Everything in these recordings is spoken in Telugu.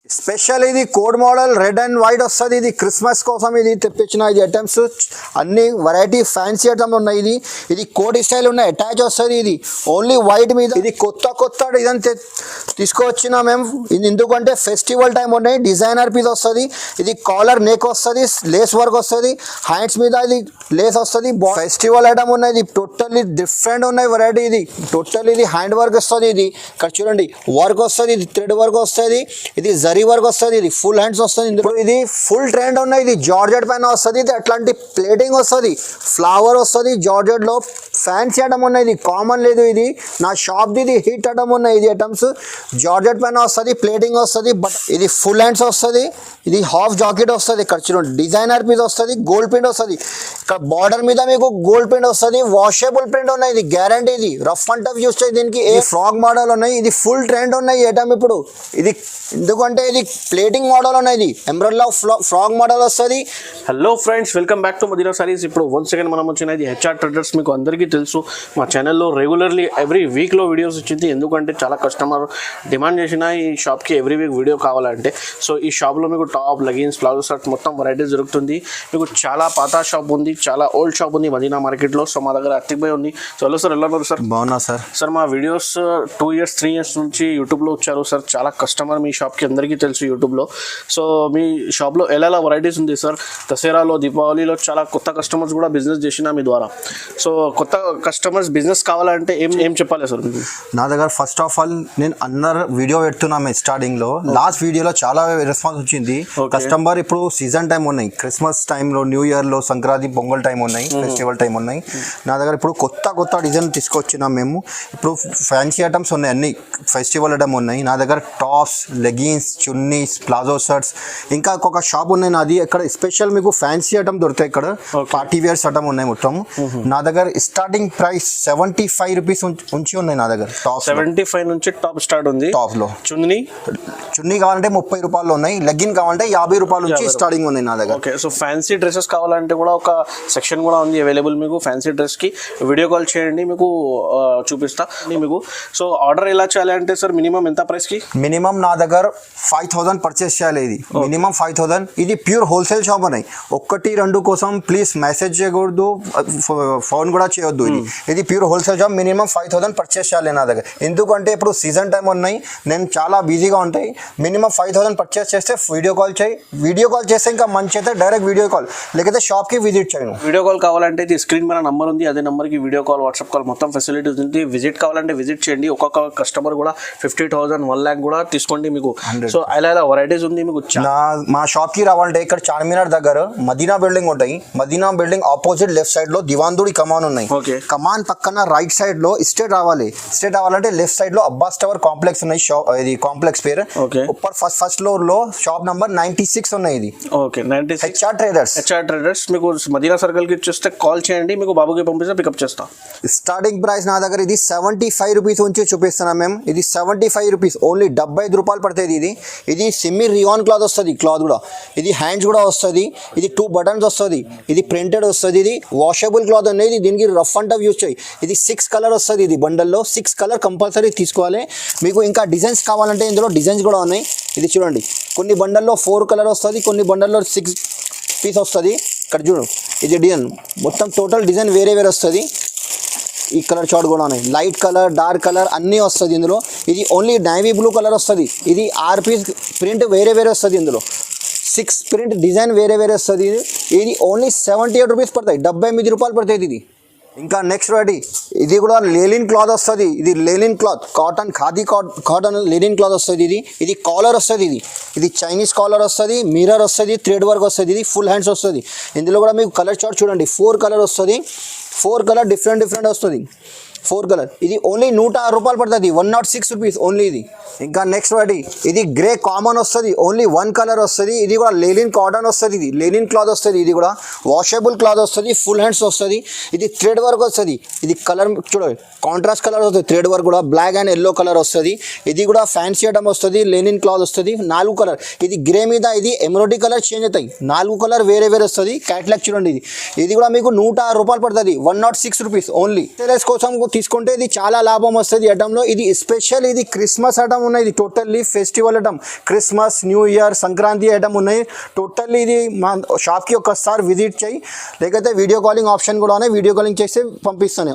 స్పెషల్ ఇది code model red and white వస్తుంది. ఇది క్రిస్మస్ కోసం ఇది తెప్పించిన ఇది ఐటమ్స్ అన్ని వెరైటీ ఫ్యాన్సీ ఐటమ్స్ ఉన్నాయి. ఇది కోడ్ స్టైల్ ఉన్నాయి, అటాచ్ వస్తుంది. ఇది ఓన్లీ వైట్ మీద ఇది కొత్త డిజైన్ తీసుకొచ్చిన మేము. ఇది ఎందుకంటే ఫెస్టివల్ టైం ఉన్నాయి. డిజైనర్ పీస్ వస్తుంది. ఇది కాలర్ నెక్ వస్తుంది, లేస్ వర్క్ వస్తుంది, హ్యాండ్స్ మీద ఇది లేస్ వస్తుంది. ఫెస్టివల్ ఐటమ్ ఉన్నాయి. ఇది టోటల్లీ డిఫరెంట్ ఉన్నాయి వెరైటీ. ఇది టోటల్ ఇది హ్యాండ్ వర్క్ వస్తుంది. ఇది ఇక్కడ చూడండి వర్క్ వస్తుంది, ఇది థ్రెడ్ వర్క్ వస్తుంది, ఇది జరీ వర్క్ వస్తుంది, ఇది ఫుల్ హ్యాండ్స్ వస్తుంది. ఇందులో ఇది ఫుల్ ట్రెండ్ ఉన్నాయి. ఇది జార్జెట్ పైన వస్తుంది. ఇది అట్లాంటి ప్లేటింగ్ వస్తుంది, ఫ్లవర్ వస్తుంది జార్జెట్ లో. ఫ్యాన్సీ ఐటమ్ ఉన్నాయి. ఇది కామన్ లేదు. ఇది నా షాప్ ఇది హిట్ ఐటమ్ ఉన్నాయి. ఇది ఐటమ్స్ జార్జెట్ పైన వస్తుంది, ప్లేటింగ్ వస్తుంది. బట్ ఇది ఫుల్ హ్యాండ్స్ వస్తుంది. ఇది హాఫ్ జాకెట్ వస్తుంది. ఇక్కడ చూడండి డిజైనర్ పీస్ వస్తుంది, గోల్డ్ ప్రింట్ వస్తుంది. ఇక్కడ బార్డర్ మీద మీకు గోల్డ్ ప్రింట్ వస్తుంది, వాషబుల్ ప్రింట్ ఉన్నాయి. ఇది గ్యారంటీ. ఇది రఫ్ అండ్ టఫ్ యూస్ చేయి. దీనికి ఏ ఫ్రాక్ మోడల్ ఉన్నాయి. ఇది ఫుల్ ట్రెండ్ ఉన్నాయి ఐటమ్ ఇప్పుడు. ఇది ఎందుకంటే ఇది ప్లేటింగ్ మోడల్ ఉన్నాయి. ఇది ఎంబ్రాయిడరీ ఫ్రాక్ మోడల్ వస్తుంది. Hello friends, welcome back to Madina Sarees. ఇప్పుడు వన్ సెకండ్ మనం వచ్చినది హెచ్ఆర్ ట్రేడర్స్. మీకు అందరికీ తెలుసు మా ఛానల్లో రెగ్యులర్లీ ఎవ్రీ వీక్లో వీడియోస్ వచ్చింది. ఎందుకంటే చాలా కస్టమర్ డిమాండ్ చేసిన ఈ షాప్కి ఎవ్రీ వీక్ వీడియో కావాలంటే. సో ఈ షాప్లో మీకు టాప్, లెగిన్స్, ప్లాజో షర్ట్ మొత్తం వెరైటీస్ దొరుకుతుంది. మీకు చాలా పాత షాప్ ఉంది, చాలా ఓల్డ్ షాప్ ఉంది మదీనా మార్కెట్లో. సో మా దగ్గర అతికిపోయి ఉంది. సో హలో సార్, ఎలా ఉన్నారు సార్? బాగున్నా సార్. సార్ మా వీడియోస్ 2 years 3 years నుంచి యూట్యూబ్లో వచ్చారు సార్. చాలా కస్టమర్ మీ షాప్కి అందరికీ తెలుసు యూట్యూబ్లో. సో మీ షాప్లో ఎలా వెరైటీస్ ఉంది సార్? దసరాలో, దీపావళిలో చాలా కొత్త కస్టమర్స్ కూడా బిజినెస్ చేసిన మీ ద్వారా. సో కొత్త కస్టమర్స్ బిజినెస్ కావాలంటే ఏం చెప్పాలి సార్? నా దగ్గర ఫస్ట్ ఆఫ్ ఆల్ నేను అందరు వీడియో పెడుతున్నాము స్టార్టింగ్ లో. లాస్ట్ వీడియోలో చాలా రెస్పాన్స్ వచ్చింది. కస్టమర్ ఇప్పుడు సీజన్ టైం ఉన్నాయి, క్రిస్మస్ టైంలో, న్యూ ఇయర్ లో, సంక్రాంతి, పొంగల్ టైం ఉన్నాయి, ఫెస్టివల్ టైం ఉన్నాయి. నా దగ్గర ఇప్పుడు కొత్త డిజైన్ తీసుకొచ్చినాం మేము. ఇప్పుడు ఫ్యాన్సీ ఐటమ్స్ ఉన్నాయి, అన్ని ఫెస్టివల్ ఐటమ్ ఉన్నాయి. నా దగ్గర tops, leggings, chunnis, palazzo shirts, ఇంకా ఒక షాప్ ఉన్నాయి నాది. ఇక్కడ స్పెషల్ మీకు ఫ్యాన్సీ ఐటమ్ దొరుకుతాయి. ఇక్కడ పార్టీ వేర్స్ ఐటమ్ ఉన్నాయి మొత్తం. నా దగ్గర స్టార్టింగ్ ప్రైస్ 75 రూపీస్ ఉంచి ఉన్నాయి నా దగ్గర. టాప్ 75 నుంచి టాప్ స్టార్ట్ ఉంది. టాప్ లో చున్నీ కావాలంటే 30 రూపాయలు ఉన్నాయి. లెగ్గిన్ కావాలంటే 50 రూపాయల నుంచి స్టార్టింగ్ ఉన్నాయి నా దగ్గర. ఓకే. సో ఫ్యాన్సీ డ్రెస్సెస్ కావాలంటే కూడా ఒక సెక్షన్ కూడా ఉంది అవైలబుల్ మీకు. ఫ్యాన్సీ డ్రెస్ కి వీడియో కాల్ చేయండి, మీకు చూపిస్తా మీకు. సో ఆర్డర్ ఎలా చేయాలి అంటే సార్, మినిమం ఎంత ప్రైస్ కి? మినిమం నా దగ్గర 5000 పర్చేస్ చేయాలి. ఇది మినిమం 5000. ఇది ప్యూర్ హోల్సేల్ షాప్ ఉన్నాయి. 1-2 కోసం ప్లీజ్ మెసేజ్ చేయకూడదు, ఫోన్ కూడా చేయొద్దు. ఇది pure wholesale shop. Minimum 5000 purchase చేయాలి నా దగ్గర. ఎందుకంటే ఇప్పుడు సీజన్ టైం ఉన్నాయి, నేను చాలా బిజీగా ఉంటాయి. మినిమం 5000 పర్చేస్ చేస్తే వీడియో కాల్ చేయి. వీడియో కాల్ చేస్తే ఇంకా మంచి అయితే డైరెక్ట్ వీడియో కాల్, లేకపోతే షాప్కి విజిట్ చేయను. వీడియో కాల్ కావాలంటే ఇది స్క్రీన్ మీద నంబర్ ఉంది, అదే నెంబర్కి వీడియో కాల్, వాట్సాప్ కాల్ మొత్తం ఫెసిలిటీస్ ఉంది. విజిట్ కావాలంటే విజిట్ చేయండి. ఒక్కొక్క కస్టమర్ కూడా 50,000, 1 lakh కూడా తీసుకోండి మీకు. సో అలా వెరైటీస్ ఉంది మీకు. మా షాప్కి రావాలంటే ఇక్కడ చార్మినార్ దగ్గర మదీనా బిల్డింగ్ ఉంటాయి. Madina building opposite left side లో దివాందుడి కమాన్ ఉన్నాయి. కమాన్ పక్కన రైట్ సైడ్ లో స్ట్రేట్ రావాలంటే లెఫ్ట్ సైడ్ లో అబ్బాస్ టవర్ కాంప్లెక్స్ ఉన్నాయి. ఇది కాంప్లెక్స్ పేరు. ఫస్ట్ ఫ్లోర్ లో షాప్ నంబర్ 96 ఉన్నాయి. ఇది ఓకే 96 హెచ్ఆర్ ట్రేడర్స్. మీకు మదీనా సర్కిల్ కి చూస్తే కాల్ చేయండి, మీకు బాబుకి పంపిస్తే పికప్ చేస్తాం. స్టార్టింగ్ ప్రైస్ నా దగ్గర ఇది 75 రూపీస్ నుంచి చూపిస్తున్నాం మేము. ఇది 75 రూపీస్ ఓన్లీ 75 రూపాయలు పడుతుంది. ఇది సెమీ రియాన్ క్లాత్ వస్తుంది. క్లాత్ కూడా ఇది హ్యాండ్స్ కూడా వస్తుంది. ఇది 2 buttons వస్తుంది. ఇది ప్రింటెడ్ వస్తుంది. ఇది వాషబుల్ క్లాత్ అనేది. దీనికి రఫ్ అండ్ టఫ్ యూస్ చేయి. ఇది 6 కలర్ వస్తుంది. ఇది బండల్లో 6 కలర్ కంపల్సరీ తీసుకోవాలి. మీకు ఇంకా డిజైన్స్ కావాలంటే ఇందులో డిజైన్స్ కూడా ఉన్నాయి. ఇది చూడండి, కొన్ని బండల్లో 4 కలర్ వస్తుంది, కొన్ని బండల్లో 6 పీస్ వస్తుంది. ఇక్కడ చూడు, ఇది డిజైన్ మొత్తం టోటల్ డిజైన్ వేరే వస్తుంది. ఈ కలర్ చార్ట్ కూడా ఉన్నాయి. లైట్ కలర్, డార్క్ కలర్ అన్నీ వస్తుంది ఇందులో. ఇది ఓన్లీ నేవీ బ్లూ కలర్ వస్తుంది. ఇది 6 పీస్ ప్రింట్ వేరే వస్తుంది. ఇందులో 6 ప్రింట్ డిజైన్ వేరే వస్తుంది. ఇది ఓన్లీ 78 రూపీస్ పడతాయి, 78 రూపాయలు పడుతుంది ఇది. ఇంకా నెక్స్ట్ వాటి ఇది కూడా లెనిన్ క్లాత్ వస్తుంది. ఇది linen cloth, cotton, khadi cotton linen cloth వస్తుంది. ఇది కాలర్ వస్తుంది. ఇది చైనీస్ కాలర్ వస్తుంది, మిర్రర్ వస్తుంది, థ్రెడ్ వర్క్ వస్తుంది. ఇది ఫుల్ హ్యాండ్స్ వస్తుంది. ఇందులో కూడా మీకు కలర్ చార్ట్ చూడండి, 4 కలర్ వస్తుంది. 4 కలర్ డిఫరెంట్ వస్తుంది. 4 కలర్. ఇది ఓన్లీ 106 రూపాయలు పడుతుంది, 106 రూపీస్ ఓన్లీ ఇది. ఇంకా నెక్స్ట్ వాటి ఇది గ్రే కామన్ వస్తుంది, ఓన్లీ 1 కలర్ వస్తుంది. ఇది కూడా లెనిన్ కాటన్ వస్తుంది. ఇది లెనిన్ క్లాత్ వస్తుంది. ఇది కూడా వాషబుల్ క్లాత్ వస్తుంది, ఫుల్ హ్యాండ్స్ వస్తుంది. ఇది థ్రెడ్ వర్క్ వస్తుంది. ఇది కలర్ చూడండి, కాంట్రాస్ట్ కలర్ వస్తుంది. థ్రెడ్ వర్క్ కూడా బ్లాక్ అండ్ ఎల్లో కలర్ వస్తుంది. ఇది కూడా ఫ్యాన్సీ ఐటమ్ వస్తుంది, లెనిన్ క్లాత్ వస్తుంది. 4 కలర్. ఇది గ్రే మీద ఇది ఎమరోడీ కలర్ చేంజ్ అవుతాయి. 4 కలర్ వేరే వస్తుంది. క్యాట్లాగ్ చూడండి. ఇది కూడా మీకు 106 రూపాయలు పడుతుంది, 106 రూపీస్ ఓన్లీ. సేల్స్ కోసం తీసుకుంటే ఇది చాలా లాభం వస్తుంది ఐటమ్లో. ఇది స్పెషల్, ఇది క్రిస్మస్ ఐటమ్ ఉన్నాయి, ఇది totally festival item. Christmas, new year, Sankranti item ఉన్నాయి. టోటల్లీ ఇది మా షాప్కి ఒకసారి విజిట్ చేయి, లేకపోతే వీడియో కాలింగ్ ఆప్షన్ కూడా ఉన్నాయి, వీడియో కాలింగ్ చేస్తే పంపిస్తాను.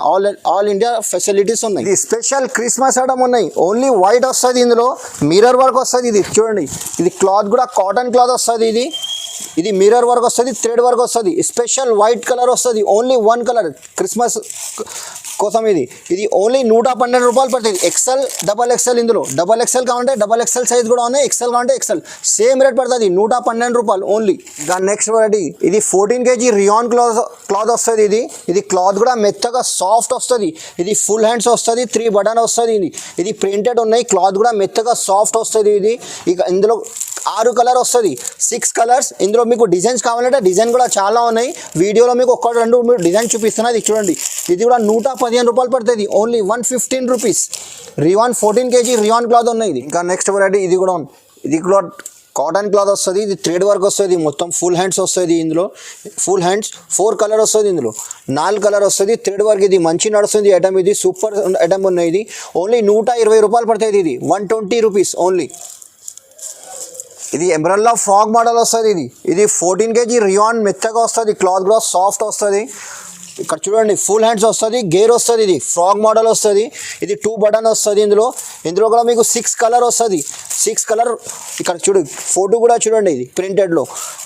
ఆల్ ఇండియా ఫెసిలిటీస్ ఉన్నాయి. ఇది స్పెషల్ క్రిస్మస్ ఐటమ్ ఉన్నాయి, ఓన్లీ వైట్ వస్తుంది, ఇందులో మిర్రర్ వర్క్ వస్తుంది. ఇది చూడండి, ఇది క్లాత్ కూడా కాటన్ క్లాత్ వస్తుంది. ఇది మిర్రర్ వర్క్ వస్తుంది, థ్రెడ్ వర్క్ వస్తుంది, స్పెషల్ వైట్ కలర్ వస్తుంది, ఓన్లీ వన్ కలర్ క్రిస్మస్ కోసం. ఇది ఓన్లీ 112 రూపాయలు పడుతుంది. ఎక్సెల్, డబల్ ఎక్సెల్, ఇందులో డబల్ ఎక్సెల్ కావాలంటే డబల్ ఎక్సెల్ సైజ్ కూడా ఉన్నాయి, ఎక్సెల్ కావాలంటే ఎక్సెల్, సేమ్ రేట్ పడుతుంది, 112 రూపాయలు ఓన్లీ. దాని నెక్స్ట్ వెరైటీ ఇది 14 kg రియాన్ క్లాత్ వస్తుంది. ఇది క్లాత్ కూడా మెత్తగా సాఫ్ట్ వస్తుంది. ఇది ఫుల్ హ్యాండ్స్ వస్తుంది, 3 బటన్ వస్తుంది. ఇది ప్రింటెడ్ ఉన్నాయి, క్లాత్ కూడా మెత్తగా సాఫ్ట్ వస్తుంది. ఇక ఇందులో 6 కలర్ వస్తుంది, 6 కలర్స్. ఇందులో మీకు డిజైన్స్ కావాలంటే డిజైన్ కూడా చాలా ఉన్నాయి, వీడియోలో మీకు 1-2 డిజైన్ చూపిస్తున్నా. ఇది చూడండి, ఇది కూడా 115 రూపాయలు పడుతుంది, only 115 rupees. Rayon 14 kg rayon cloth ఉన్నాయి. ఇంకా నెక్స్ట్ వెరైటీ ఇది కూడా కాటన్ క్లాత్ వస్తుంది. ఇది థ్రెడ్ వర్క్ వస్తుంది, మొత్తం ఫుల్ హ్యాండ్స్ వస్తుంది. ఇందులో ఫుల్ హ్యాండ్స్ 4 కలర్ వస్తుంది, ఇందులో 4 కలర్ వస్తుంది, థ్రెడ్ వర్క్. ఇది మంచి నడుస్తుంది ఐటమ్, ఇది సూపర్ ఐటమ్ ఉన్నాయి. ఇది ఓన్లీ 120 రూపాయలు పడుతుంది, ఇది 120 రూపీస్ ఓన్లీ. ఇది ఎంబ్రెల్లా ఫ్రాక్ మోడల్ వస్తుంది. ఇది 14 kg రియాన్ మెత్తగా వస్తుంది, క్లాత్ కూడా సాఫ్ట్ వస్తుంది. ఇక్కడ చూడండి, ఫుల్ హ్యాండ్స్ వస్తుంది, గేర్ వస్తుంది. ఇది ఫ్రాక్ మోడల్ వస్తుంది. ఇది 2 బటన్ వస్తుంది. ఇందులో కూడా మీకు 6 కలర్ వస్తుంది, 6 కలర్. ఇక్కడ చూడు, ఫోటో కూడా చూడండి, ఇది ప్రింటెడ్లో.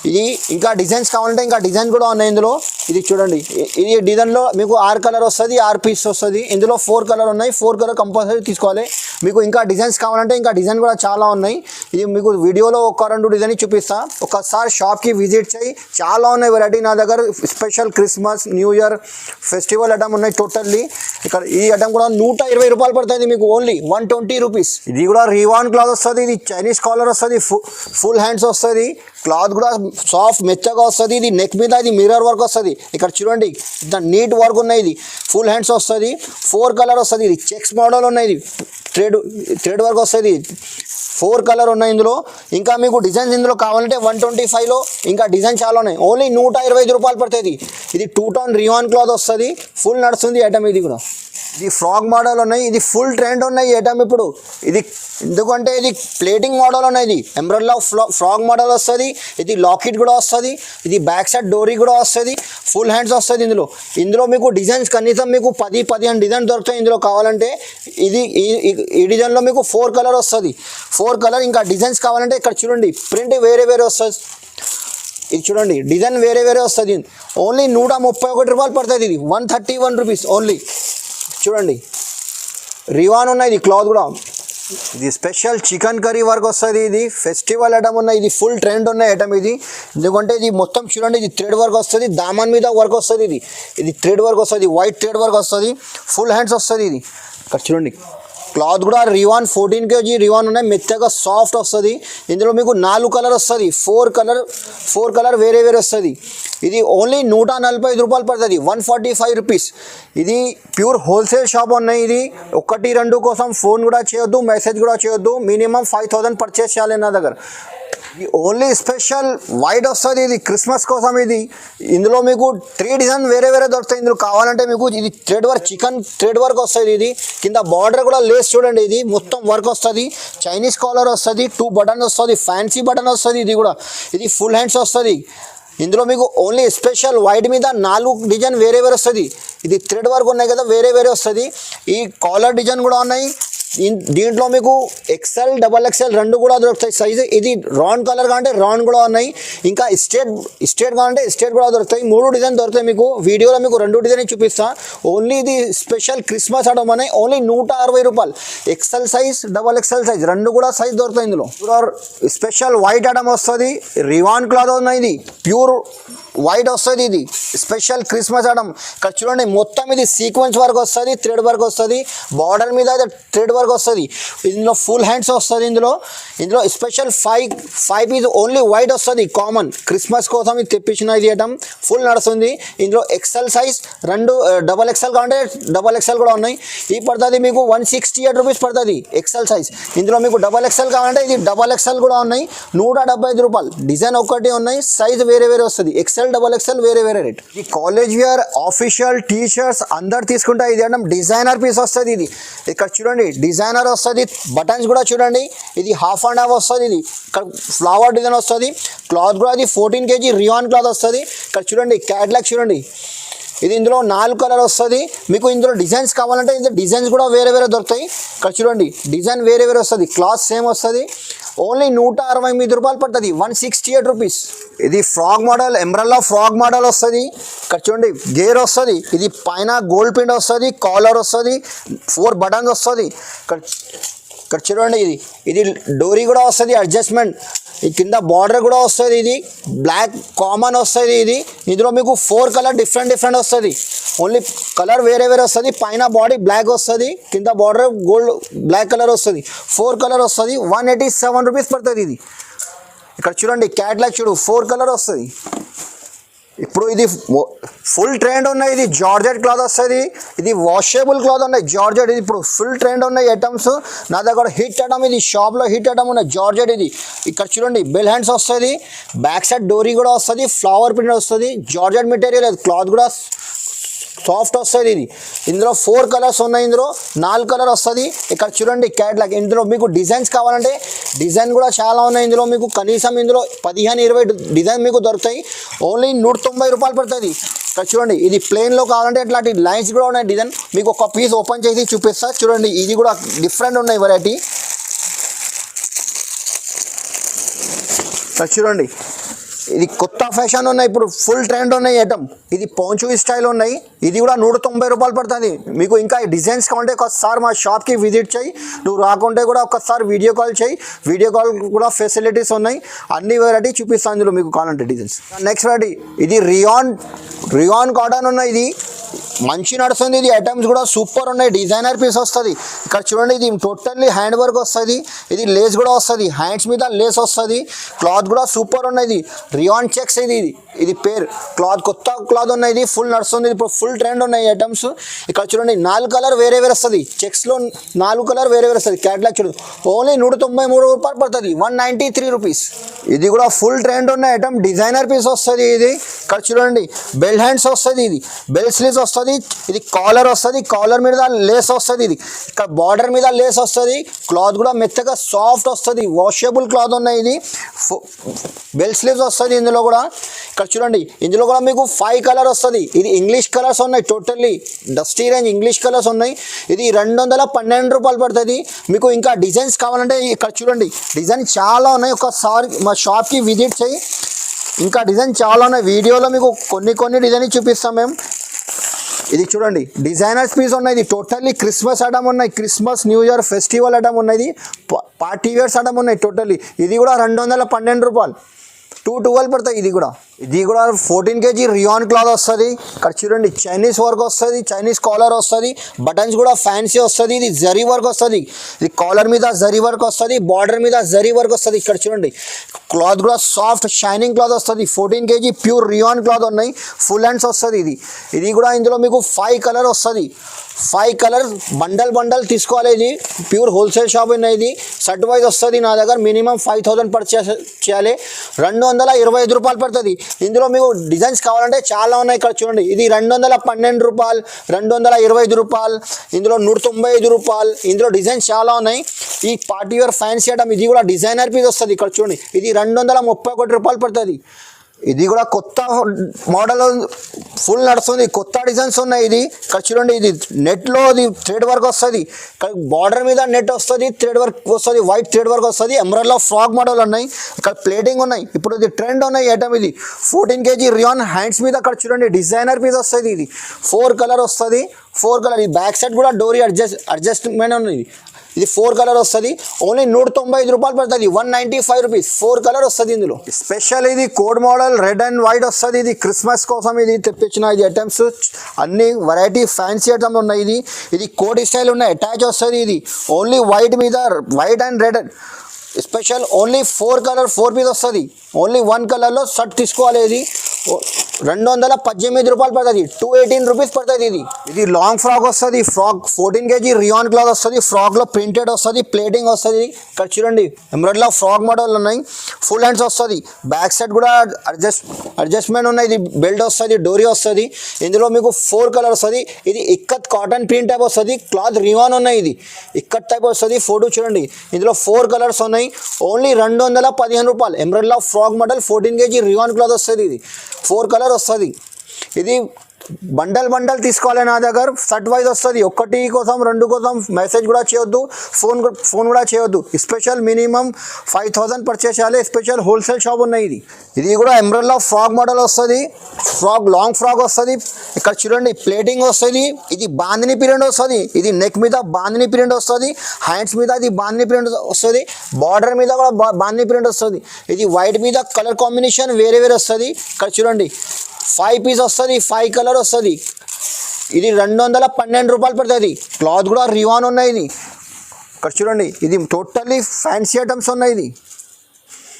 ఇది ఇంకా డిజైన్స్ కావాలంటే ఇంకా డిజైన్ కూడా ఉన్నాయి ఇందులో. ఇది చూడండి, ఇది డిజైన్లో మీకు 6 కలర్ వస్తుంది, 6 పీస్ వస్తుంది. ఇందులో 4 కలర్ ఉన్నాయి, 4 కలర్ కంపల్సరీ తీసుకోవాలి. మీకు ఇంకా డిజైన్స్ కావాలంటే ఇంకా డిజైన్ కూడా చాలా ఉన్నాయి. ఇది మీకు వీడియోలో 1-2 డిజైన్ చూపిస్తా, ఒకసారి షాప్కి విజిట్ చేయి. చాలా ఉన్నాయి వెరైటీ నా దగ్గర, special Christmas, new year festival item ఉన్నాయి టోటల్లీ. ఇక్కడ ఈ ఐటమ్ కూడా 120 రూపాయలు పడుతుంది మీకు, ఓన్లీ 120 రూపీస్. ఇది కూడా రివాన్ క్లాత్ వస్తుంది, ఇది చైనీస్ కాలర్ వస్తుంది, ఫుల్ హ్యాండ్స్ వస్తుంది, క్లాత్ కూడా సాఫ్ట్ మెత్తగా వస్తుంది. ఇది నెక్ మీద ఇది మిర్రర్ వర్క్ వస్తుంది. ఇక్కడ చూడండి, ఇంత నీట్ వర్క్ ఉన్నాయి. ఇది ఫుల్ హ్యాండ్స్ వస్తుంది, 4 కలర్ వస్తుంది. ఇది చెక్స్ మోడల్ ఉన్నాయి, ఇది థ్రెడ్ వర్క్ వస్తుంది, 4 కలర్ ఉన్నాయి ఇందులో. ఇంకా మీకు డిజైన్స్ ఇందులో కావాలంటే 125లో ఇంకా డిజైన్ చాలా ఉన్నాయి, ఓన్లీ 125 రూపాయలు పడుతుంది. ఇది 2 టోన్ రియాన్ క్లాత్ వస్తుంది, ఫుల్ నడుస్తుంది ఐటమ్. ఇది కూడా ఇది ఫ్రాక్ మోడల్ ఉన్నాయి, ఇది ఫుల్ ట్రెండ్ ఉన్నాయి ఐటమ్ ఇప్పుడు. ఇది ఎందుకంటే ఇది ప్లేటింగ్ మోడల్ ఉన్నాయి, ఇది ఎంబ్రెల్లా ఫ్రాక్ మోడల్ వస్తుంది. ఇది లాకెట్ కూడా వస్తుంది, ఇది బ్యాక్ సైడ్ డోరీ కూడా వస్తుంది, ఫుల్ హ్యాండ్స్ వస్తుంది. ఇందులో మీకు డిజైన్స్ కనీసం మీకు 10-15 డిజైన్ దొరుకుతాయి ఇందులో కావాలంటే. ఈ డిజైన్లో మీకు 4 కలర్ వస్తుంది, 4 కలర్. ఇంకా డిజైన్స్ కావాలంటే ఇక్కడ చూడండి, ప్రింట్ వేరే వస్తుంది. ఇది చూడండి, డిజైన్ వేరే వస్తుంది, ఓన్లీ 131 రూపాయలు పడుతుంది. ఇది 131 రూపీస్ ఓన్లీ. చూడండి, రివాన్ ఉన్నాయి, ఇది క్లాత్ కూడా. ఇది స్పెషల్ చికెన్ కర్రీ వర్క్ వస్తుంది, ఇది ఫెస్టివల్ ఐటమ్ ఉన్నాయి. ఇది ఫుల్ ట్రెండ్ ఉన్నాయి ఐటమ్ ఇది, ఎందుకంటే ఇది మొత్తం చూడండి, ఇది థ్రెడ్ వర్క్ వస్తుంది, దామన్ మీద వర్క్ వస్తుంది. ఇది థ్రెడ్ వర్క్ వస్తుంది, వైట్ థ్రెడ్ వర్క్ వస్తుంది, ఫుల్ హ్యాండ్స్ వస్తుంది. ఇది ఇక్కడ చూడండి, క్లాత్ కూడా రివాన్ 14 kg రివాన్ ఉన్నాయి, మెత్తగా సాఫ్ట్ వస్తుంది. ఇందులో మీకు 4 కలర్ వస్తుంది, 4 కలర్ వేరే వస్తుంది. ఇది ఓన్లీ 145 రూపాయలు పడుతుంది, 145 రూపీస్. ఇది ప్యూర్ హోల్సేల్ షాప్ ఉన్నాయి. ఇది 1-2 కోసం ఫోన్ కూడా చేయొద్దు, మెసేజ్ కూడా చేయొద్దు, మినిమం 5000 పర్చేస్ చేయాలి నా దగ్గర. ఇది ఓన్లీ స్పెషల్ వైట్ వస్తుంది, ఇది క్రిస్మస్ కోసం. ఇందులో మీకు 3 డిజైన్ వేరే దొరుకుతాయి. ఇందులో కావాలంటే మీకు ఇది thread work, chicken thread work వస్తుంది. ఇది కింద బార్డర్ కూడా లేస్ చూడండి, ఇది మొత్తం వర్క్ వస్తుంది, చైనీస్ కాలర్ వస్తుంది, 2 బటన్ వస్తుంది, ఫ్యాన్సీ బటన్ వస్తుంది. ఇది ఫుల్ హ్యాండ్స్ వస్తుంది. ఇందులో మీకు ఓన్లీ స్పెషల్ వైట్ మీద 4 డిజైన్ వేరే వస్తుంది. ఇది థ్రెడ్ వర్క్ ఉన్నాయి కదా, వేరే వస్తుంది. ఈ కాలర్ డిజైన్ కూడా ఉన్నాయి. దీంట్లో మీకు ఎక్సెల్, డబల్ ఎక్సెల్ 2 కూడా దొరుకుతాయి సైజు. ఇది రౌండ్ కలర్ కావాలంటే రౌండ్ కూడా ఉన్నాయి, ఇంకా స్ట్రేట్ కావాలంటే స్ట్రేట్ కూడా దొరుకుతాయి. 3 డిజైన్ దొరుకుతాయి మీకు, వీడియోలో మీకు 2 డిజైన్ చూపిస్తా. ఓన్లీ ఇది స్పెషల్ క్రిస్మస్ ఐటమ్ ఉన్నాయి, ఓన్లీ 160 రూపాయలు. XL size, double XL size 2 కూడా సైజ్ దొరుకుతాయి. ఇందులో స్పెషల్ వైట్ ఐటమ్ వస్తుంది, రివాన్ క్లాత్ ఉన్నాయి, ఇది ప్యూర్ వైట్ వస్తుంది. ఇది స్పెషల్ క్రిస్మస్ ఐటమ్. ఇక్కడ చూడండి, మొత్తం ఇది సీక్వెన్స్ వర్క్ వస్తుంది, థ్రెడ్ వర్క్ వస్తుంది, బార్డర్ మీద థ్రెడ్ వర్క్ వస్తుంది. ఇందులో ఫుల్ హ్యాండ్స్ వస్తుంది. ఇందులో స్పెషల్ 5 పీస్ ఓన్లీ వైట్ వస్తుంది, కామన్ క్రిస్మస్ కోసం ఇది తెప్పించిన ఇది ఐటమ్, ఫుల్ నడుస్తుంది. ఇందులో ఎక్సెల్ సైజ్ 2, డబల్ ఎక్సెల్ కావాలంటే డబల్ ఎక్సెల్ కూడా ఉన్నాయి. ఇది పడుతుంది మీకు 168 రూపీస్ పడుతుంది ఎక్సెల్ సైజ్. ఇందులో మీకు డబల్ ఎక్సెల్ కావాలంటే ఇది డబల్ ఎక్సెల్ కూడా ఉన్నాయి, 175 రూపాయలు. డిజైన్ ఒకటి ఉన్నాయి, సైజ్ వేరే వస్తుంది. ఎక్సెల్, XL వేరే వేరే రేట్. ఈ college wear official T shirts అందరు తీసుకుంటే ఇది అంటే డిజైనర్ పీస్ వస్తుంది. ఇది ఇక్కడ చూడండి డిజైనర్ వస్తుంది, బటన్స్ కూడా చూడండి ఇది 1/2 వస్తుంది. ఇది ఇక్కడ ఫ్లవర్ డిజైన్ వస్తుంది. క్లాత్ కూడా అది 14 kg రియాన్ క్లాత్ వస్తుంది. ఇక్కడ చూడండి క్యాట్లాగ్ చూడండి, ఇది ఇందులో 4 కలర్ వస్తుంది. మీకు ఇందులో డిజైన్స్ కావాలంటే ఇందులో డిజైన్స్ కూడా వేరే వేరే దొరుకుతాయి. ఇక్కడ చూడండి డిజైన్ వేరే వేరే వస్తుంది, క్లాత్ సేమ్ వస్తుంది. ఓన్లీ 168 రూపాయలు పడుతుంది, 168 రూపీస్. ఇది frock model, umbrella frock model వస్తుంది. ఇక్కడ చూడండి గేర్ వస్తుంది, ఇది పైన గోల్డ్ ప్రింట్ వస్తుంది, కాలర్ వస్తుంది, 4 బటన్స్ వస్తుంది. ఇక్కడ చూడండి ఇది డోరీ కూడా వస్తుంది, అడ్జస్ట్మెంట్. ఈ కింద బార్డర్ కూడా వస్తుంది, ఇది బ్లాక్ కామన్ వస్తుంది. ఇందులో మీకు 4 కలర్ డిఫరెంట్ వస్తుంది. ఓన్లీ కలర్ వేరే వేరే వస్తుంది. పైన బాడీ బ్లాక్ వస్తుంది, కింద బార్డర్ గోల్డ్ బ్లాక్ కలర్ వస్తుంది. 4 కలర్ వస్తుంది, 187 రూపీస్ పడుతుంది. ఇది ఇక్కడ చూడండి క్యాట్లాగ్ చూడు, 4 కలర్ వస్తుంది. ఇప్పుడు ఇది ఫుల్ ట్రెండ్ ఉన్నాయి. ఇది జార్జెట్ క్లాత్ వస్తుంది, ఇది వాషబుల్ క్లాత్ ఉన్నాయి జార్జెట్. ఇది ఇప్పుడు ఫుల్ ట్రెండ్ ఉన్నాయి ఐటమ్స్. నా దగ్గర హిట్ ఐటమ్, ఇది షాప్లో హిట్ ఐటమ్ ఉన్నాయి జార్జెట్. ఇది ఇక్కడ చూడండి బెల్ హ్యాండ్స్ వస్తుంది, బ్యాక్ సైడ్ డోరీ కూడా వస్తుంది, ఫ్లవర్ ప్రింట్ వస్తుంది, జార్జెట్ మెటీరియల్, క్లాత్ కూడా సాఫ్ట్ వస్తుంది. ఇందులో 4 కలర్స్ ఉన్నాయి, ఇందులో 4 కలర్ వస్తుంది. ఇక్కడ చూడండి క్యాట్లాగ్. ఇందులో మీకు డిజైన్స్ కావాలంటే డిజైన్ కూడా చాలా ఉన్నాయి. ఇందులో మీకు కనీసం ఇందులో 15-20 డిజైన్ మీకు దొరుకుతాయి. ఓన్లీ 190 రూపాయలు పడుతుంది. ఇక్కడ చూడండి ఇది ప్లెయిన్లో కావాలంటే ఇట్లాంటి లైన్స్ కూడా ఉన్నాయి డిజైన్. మీకు ఒక పీస్ ఓపెన్ చేసి చూపిస్తా చూడండి. ఇది కూడా డిఫరెంట్ ఉన్నాయి వెరైటీ. ఇక్కడ చూడండి ఇది కొత్త ఫ్యాషన్ ఉన్నాయి, ఇప్పుడు ఫుల్ ట్రెండ్ ఉన్నాయి ఐటమ్. ఇది పోంచు స్టైల్ ఉన్నాయి, ఇది కూడా 190 రూపాయలు పడుతుంది. మీకు ఇంకా డిజైన్స్ కావాలంటే ఒకసారి మా షాప్కి విజిట్ చేయి, నువ్వు రాకుంటే కూడా ఒకసారి వీడియో కాల్ చేయి. వీడియో కాల్ కూడా ఫెసిలిటీస్ ఉన్నాయి, అన్ని వెరైటీ చూపిస్తాను ఇందులో మీకు కావాలంటే డిజైన్స్. నెక్స్ట్ వెరైటీ ఇది రియాన్ కాటన్ ఉన్నాయి. ఇది మంచి నడుస్తుంది. ఇది ఐటమ్స్ కూడా సూపర్ ఉన్నాయి, డిజైనర్ పీస్ వస్తుంది. ఇక్కడ చూడండి ఇది టోటల్లీ హ్యాండ్ వర్క్ వస్తుంది, ఇది లేస్ కూడా వస్తుంది, హ్యాండ్స్ మీద లేస్ వస్తుంది, క్లాత్ కూడా సూపర్ ఉన్నాయి. రియాన్ చెక్స్ ఇది పేరు క్లాత్, కొత్త క్లాత్ ఉన్నాయి. ఇది ఫుల్ నడుస్తుంది, ఇప్పుడు ఫుల్ ట్రెండ్ ఉన్నాయి ఐటమ్స్. ఇక్కడ చూడండి 4 కలర్ వేరే వేరే వస్తుంది, చెక్స్లో 4 కలర్ వేరే వేరే వస్తుంది. క్యాట్లాగ్ చూడండి ఓన్లీ 193 రూపాయలు పడుతుంది, 193 రూపీస్. ఇది కూడా ఫుల్ ట్రెండ్ ఉన్న ఐటమ్, డిజైనర్ పీస్ వస్తుంది. ఇది ఇక్కడ చూడండి బెల్ హ్యాండ్స్ వస్తుంది, ఇది బెల్ స్లీవ్స్ వస్తుంది, ఇది కాలర్ వస్తుంది, కాలర్ మీద లేస్ వస్తుంది. ఇది ఇక్కడ బార్డర్ మీద లేస్ వస్తుంది, క్లాత్ కూడా మెత్తగా సాఫ్ట్ వస్తుంది, వాషబుల్ క్లాత్ ఉన్నాయి. ఇది బెల్ స్లీవ్స్ వస్తుంది. ఇందులో కూడా ఇక్కడ చూడండి ఇందులో కూడా మీకు 5 కలర్ వస్తుంది. ఇది ఇంగ్లీష్ కలర్స్ ఉన్నాయి, totally dusty range English colours ఉన్నాయి. ఇది 212 రూపాయలు పడుతుంది. మీకు ఇంకా డిజైన్స్ కావాలంటే ఇక్కడ చూడండి డిజైన్ చాలా ఉన్నాయి, ఒకసారి మా షాప్కి విజిట్ చేయి. ఇంకా డిజైన్ చాలా ఉన్నాయి, వీడియోలో మీకు కొన్ని డిజైన్ చూపిస్తాం మేము. ఇది చూడండి డిజైనర్స్ పీస్ ఉన్నాయి, ఇది టోటల్లీ క్రిస్మస్ ఐటమ్ ఉన్నాయి, Christmas new year festival item ఉన్నాయి, పార్టీ వేర్స్ ఐటమ్ ఉన్నాయి టోటల్లీ. ఇది కూడా 212 రూపాయలు, 212 పడతాయి. ఇది కూడా 14 kg రియాన్ క్లాత్ వస్తుంది. ఇక్కడ చూడండి చైనీస్ వర్క్ వస్తుంది, చైనీస్ కాలర్ వస్తుంది, బటన్స్ కూడా ఫ్యాన్సీ వస్తుంది. ఇది జరీ వర్క్ వస్తుంది, ఇది కాలర్ మీద జరీ వర్క్ వస్తుంది, బార్డర్ మీద జరీ వర్క్ వస్తుంది. ఇక్కడ చూడండి క్లాత్ కూడా సాఫ్ట్ షైనింగ్ క్లాత్ వస్తుంది, 14 kg ప్యూర్ రియాన్ క్లాత్ ఉన్నాయి, ఫుల్ హ్యాండ్స్ వస్తుంది. ఇది కూడా ఇందులో మీకు 5 కలర్ వస్తుంది, 5 కలర్ బండల్ తీసుకోవాలి. ఇది ప్యూర్ హోల్సేల్ షాప్ ఉన్నాయి, ఇది సెట్ వైజ్ వస్తుంది. నా దగ్గర మినిమం 5000 పర్చేస్ చేయాలి, 225 రూపాయలు పడుతుంది. ఇందులో మీకు డిజైన్స్ కావాలంటే చాలా ఉన్నాయి. ఇక్కడ చూడండి ఇది 212 రూపాయలు, 225 రూపాయలు, ఇందులో 195 రూపాయలు. ఇందులో డిజైన్స్ చాలా ఉన్నాయి. ఈ పార్టీ వేర్ ఫ్యాన్సీ ఐటమ్, ఇది కూడా డిజైనర్ పీస్ వస్తుంది. ఇక్కడ చూడండి ఇది 231 రూపాయలు పడుతుంది. ఇది కూడా కొత్త మోడల్ ఫుల్ నడుస్తుంది, కొత్త డిజైన్స్ ఉన్నాయి. ఇది ఇక్కడ చూడండి ఇది నెట్లో ఇది థ్రెడ్ వర్క్ వస్తుంది, ఇక్కడ బార్డర్ మీద నెట్ వస్తుంది, థ్రెడ్ వర్క్ వస్తుంది, వైట్ థ్రెడ్ వర్క్ వస్తుంది, ఎంబ్రాయిడరీ ఫ్రాక్ మోడల్ ఉన్నాయి, ఇక్కడ ప్లేటింగ్ ఉన్నాయి. ఇప్పుడు ఇది ట్రెండ్ ఉన్నాయి ఐటమ్. ఇది 14 kg రియాన్ హ్యాండ్స్ మీద అక్కడ చూడండి డిజైనర్ పీస్ వస్తుంది. ఇది 4 కలర్ వస్తుంది, 4 కలర్. ఈ బ్యాక్ సైడ్ కూడా డోరీ అడ్జస్ట్మెంట్ ఉంది. ఇది 4 కలర్ వస్తుంది, ఓన్లీ 195 రూపాయలు పడుతుంది, 195 రూపీస్. 4 కలర్ వస్తుంది. ఇందులో స్పెషల్ ఇది code model red and white వస్తుంది. ఇది క్రిస్మస్ కోసం ఇది తెప్పించిన ఇది ఐటమ్స్, అన్ని వెరైటీ ఫ్యాన్సీ ఐటమ్స్ ఉన్నాయి. ఇది కోడ్ స్టైల్ ఉన్నాయి, అటాచ్ వస్తుంది. ఇది ఓన్లీ వైట్ మీద white and red special, only 4 colour 4 piece వస్తుంది. ఓన్లీ 1 కలర్లో షర్ట్ తీసుకోవాలి. ఇది 218 రూపాయలు పడుతుంది, 218 రూపీస్ పడుతుంది. ఇది లాంగ్ ఫ్రాక్ వస్తుంది, ఫ్రాక్ 14 kg రియాన్ క్లాత్ వస్తుంది, ఫ్రాక్లో ప్రింటెడ్ వస్తుంది, ప్లేటింగ్ వస్తుంది. ఇక్కడ చూడండి ఎంబ్రాయిడరీలో ఫ్రాక్ మోడల్ ఉన్నాయి, ఫుల్ హ్యాండ్స్ వస్తుంది, బ్యాక్ సైడ్ కూడా అడ్జస్ట్మెంట్ ఉన్నాయి. ఇది బెల్ట్ వస్తుంది, డోరీ వస్తుంది. ఇందులో మీకు 4 కలర్ వస్తుంది. ఇది ఇక్కత్ కాటన్ ప్రింట్ టైప్ వస్తుంది, క్లాత్ రియాన్ ఉన్నాయి. ఇది ఇక్కత్ టైప్ వస్తుంది. ఫోటో చూడండి, ఇందులో 4 కలర్స్ ఉన్నాయి. ఓన్లీ 215 రూపాయలు. ఎంబ్రాయిడరీలో frock model 14 kg rayon cloth వస్తుంది. ఇది 4 కలర్ వస్తుంది. ఇది బండల్ తీసుకోవాలి నా దగ్గర, సెట్ వైజ్ వస్తుంది. 1 కోసం 2 కోసం మెసేజ్ కూడా చేయొద్దు, ఫోన్ కూడా చేయొద్దు. స్పెషల్ మినిమం 5000 పర్చేస్ చేయాలి. స్పెషల్ హోల్సేల్ షాప్ ఉన్నాయి. ఇది కూడా ఎంబ్రాయిడరీలో ఫ్రాక్ మోడల్ వస్తుంది, లాంగ్ ఫ్రాక్ వస్తుంది. ఇక్కడ చూడండి ప్లేటింగ్ వస్తుంది. ఇది బాందిని ప్రింట్ వస్తుంది. ఇది నెక్ మీద బాందిని ప్రింట్ వస్తుంది, హ్యాండ్స్ మీద ఇది బాందిని ప్రింట్ వస్తుంది, బార్డర్ మీద కూడా బాందిని ప్రింట్ వస్తుంది. ఇది వైట్ మీద కలర్ కాంబినేషన్ వేరే వస్తుంది. ఇక్కడ చూడండి 5 పీస్ వస్తుంది, 5 కలర్ వస్తుంది. ఇది 212 రూపాయలు పడుతుంది. క్లాత్ కూడా రివాన్ ఉన్నాయి. ఇది ఇక్కడ చూడండి, ఇది టోటల్లీ ఫ్యాన్సీ ఐటమ్స్ ఉన్నాయి.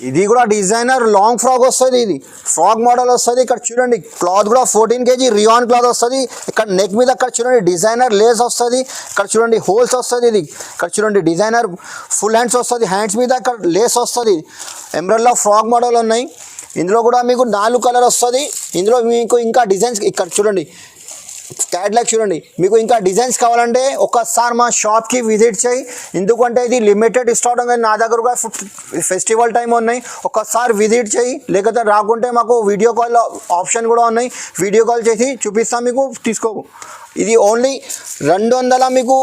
ఇది కూడా డిజైనర్ లాంగ్ ఫ్రాక్ వస్తుంది. ఇది ఫ్రాక్ మోడల్ వస్తుంది. ఇక్కడ చూడండి క్లాత్ కూడా 14 kg రియాన్ క్లాత్ వస్తుంది. ఇక్కడ నెక్ మీద ఇక్కడ చూడండి డిజైనర్ లేస్ వస్తుంది. ఇక్కడ చూడండి హోల్స్ వస్తుంది. ఇది ఇక్కడ చూడండి డిజైనర్ ఫుల్ హ్యాండ్స్ వస్తుంది, హ్యాండ్స్ మీద ఇక్కడ లేస్ వస్తుంది. ఎంబ్రాయిడరీలో ఫ్రాక్ మోడల్ ఉన్నాయి. ఇందులో కూడా మీకు 4 కలర్ వస్తుంది. ఇందులో మీకు ఇంకా డిజైన్స్ ఇక్కడ చూడండి, క్యాట్లాగ్ చూడండి. మీకు ఇంకా డిజైన్స్ కావాలంటే ఒకసారి మా షాప్కి విజిట్ చేయి, ఎందుకంటే ఇది లిమిటెడ్ స్టాక్ ఉంది. నా దగ్గర కూడా ఫెస్టివల్ టైం ఉన్నాయి. ఒకసారి విజిట్ చేయి, లేకపోతే రాకుంటే మాకు వీడియో కాల్ ఆప్షన్ కూడా ఉన్నాయి. వీడియో కాల్ చేసి చూపిస్తాం, మీకు తీసుకో. ఇది ఓన్లీ 200 మీకు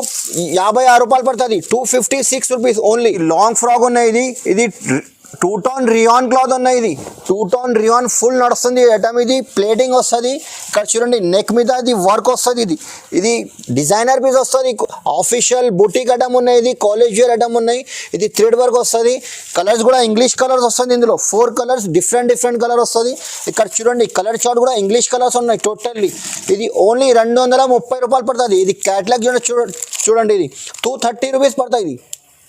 56 రూపాయలు పడుతుంది, 256 రూపీస్ ఓన్లీ. లాంగ్ ఫ్రాక్ ఉన్నాయి. ఇది 2 టోన్ రియాన్ క్లాత్ ఉన్నాయి. ఇది 2 టోన్ రియాన్ ఫుల్ నడుస్తుంది ఐటమ్. ఇది ప్లేటింగ్ వస్తుంది. ఇక్కడ చూడండి నెక్ మీద ఇది వర్క్ వస్తుంది. ఇది డిజైనర్ పీస్ వస్తుంది, ఆఫీషియల్ బుటీక్ ఐటమ్ ఉన్నాయి. ఇది కాలేజ్ వేర్ ఐటమ్ ఉన్నాయి. ఇది థ్రెడ్ వర్క్ వస్తుంది. కలర్స్ కూడా ఇంగ్లీష్ కలర్స్ వస్తుంది. ఇందులో 4 కలర్స్ డిఫరెంట్ కలర్ వస్తుంది. ఇక్కడ చూడండి కలర్ చార్ట్ కూడా ఇంగ్లీష్ కలర్స్ ఉన్నాయి టోటల్లీ. ఇది ఓన్లీ 230 రూపాయలు పడుతుంది. ఇది క్యాట్లాగ్ చూడండి, ఇది 230 రూపీస్ పడుతుంది.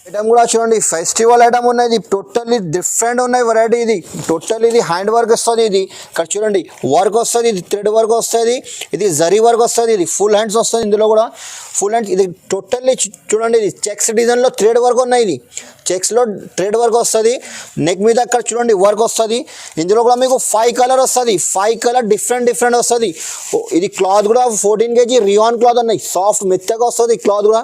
ఐటమ్ కూడా చూడండి ఫెస్టివల్ ఐటమ్ ఉన్నాయి. ఇది టోటల్లీ డిఫరెంట్ ఉన్నాయి వెరైటీ. ఇది టోటల్లీ ఇది హ్యాండ్ వర్క్ వస్తుంది. ఇది ఇక్కడ చూడండి వర్క్ వస్తుంది, ఇది థ్రెడ్ వర్క్ వస్తుంది, ఇది జరీ వర్క్ వస్తుంది, ఇది ఫుల్ హ్యాండ్స్ వస్తుంది. ఇందులో కూడా ఫుల్ హ్యాండ్స్. ఇది టోటల్లీ చూడండి, ఇది చెక్స్ డిజైన్లో థ్రెడ్ వర్క్ ఉన్నాయి. ఇది చెక్స్లో థ్రెడ్ వర్క్ వస్తుంది. నెక్ మీద అక్కడ చూడండి వర్క్ వస్తుంది. ఇందులో కూడా మీకు 5 కలర్ వస్తుంది, 5 కలర్ డిఫరెంట్ వస్తుంది. ఇది క్లాత్ కూడా 14 kg రియాన్ క్లాత్ ఉన్నాయి, సాఫ్ట్ మెత్తగా వస్తుంది క్లాత్ కూడా.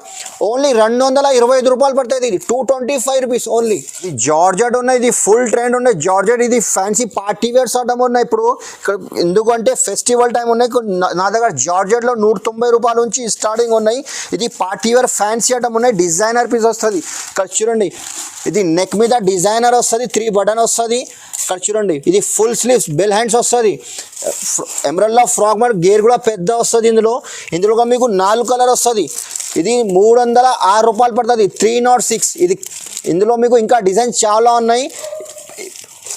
ఓన్లీ 225 రూపాయలు పడుతుంది. ఇది 225 రూపీస్ ఓన్లీ. ఇది జార్జెట్ ఉన్నాయి. ఇది ఫుల్ ట్రెండ్ ఉన్నాయి జార్జెట్. ఇది ఫ్యాన్సీ పార్టీ వేర్స్ ఐటమ్ ఉన్నాయి ఇప్పుడు ఇక్కడ, ఎందుకంటే ఫెస్టివల్ టైం ఉన్నాయి. నా దగ్గర జార్జెట్లో 190 రూపాయల నుంచి స్టార్టింగ్ ఉన్నాయి. ఇది పార్టీ వేర్ ఫ్యాన్సీ ఐటమ్ ఉన్నాయి, డిజైనర్ పీస్ వస్తుంది. ఇక్కడ చూడండి ఇది నెక్ మీద డిజైనర్ వస్తుంది, 3 బటన్ వస్తుంది. ఇక్కడ చూడండి ఇది ఫుల్ స్లీవ్స్ బెల్ హ్యాండ్స్ వస్తుంది. ఎంబ్రాయిడరీలో ఫ్రాక్ మోడల్ గేర్ కూడా పెద్ద వస్తుంది. ఇందులో మీకు 4 కలర్ వస్తుంది. ఇది 306 రూపాయలు పడుతుంది, 306. ఇది ఇందులో మీకు ఇంకా డిజైన్స్ చాలా ఉన్నాయి,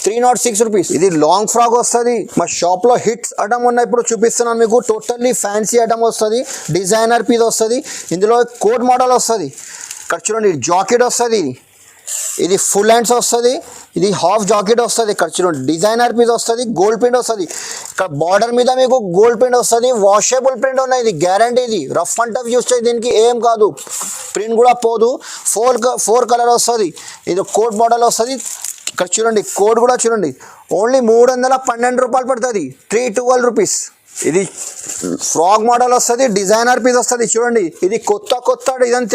306 రూపీస్. ఇది లాంగ్ ఫ్రాక్ వస్తుంది. మా షాప్లో హిట్స్ ఐటమ్ ఉన్నాయి, ఇప్పుడు చూపిస్తున్నాను మీకు. టోటల్లీ ఫ్యాన్సీ ఐటమ్ వస్తుంది, డిజైనర్ పీస్ వస్తుంది. ఇందులో కోట్ మోడల్ వస్తుంది. ఇక్కడ చూడండి జాకెట్ వస్తుంది. ఇది ఫుల్ హ్యాండ్స్ వస్తుంది, ఇది హాఫ్ జాకెట్ వస్తుంది. ఇక్కడ చూడండి డిజైనర్ పీస్ వస్తుంది, గోల్డ్ ప్రింట్ వస్తుంది. ఇక్కడ బార్డర్ మీద మీకు గోల్డ్ ప్రింట్ వస్తుంది, వాషబుల్ ప్రింట్ ఉన్నాయి. ఇది గ్యారంటీ. ఇది రఫ్ అండ్ టఫ్ యూస్ చేసి దీనికి ఏం కాదు, ప్రింట్ కూడా పోదు. 4 కలర్ వస్తుంది. ఇది కోట్ మోడల్ వస్తుంది. ఇక్కడ చూడండి కోడ్ కూడా చూడండి, ఓన్లీ 312 రూపాయలు పడుతుంది, 312 రూపీస్. ఇది ఫ్రాక్ మోడల్ వస్తుంది, డిజైనర్ పీస్ వస్తుంది. చూడండి ఇది కొత్త డిజైన్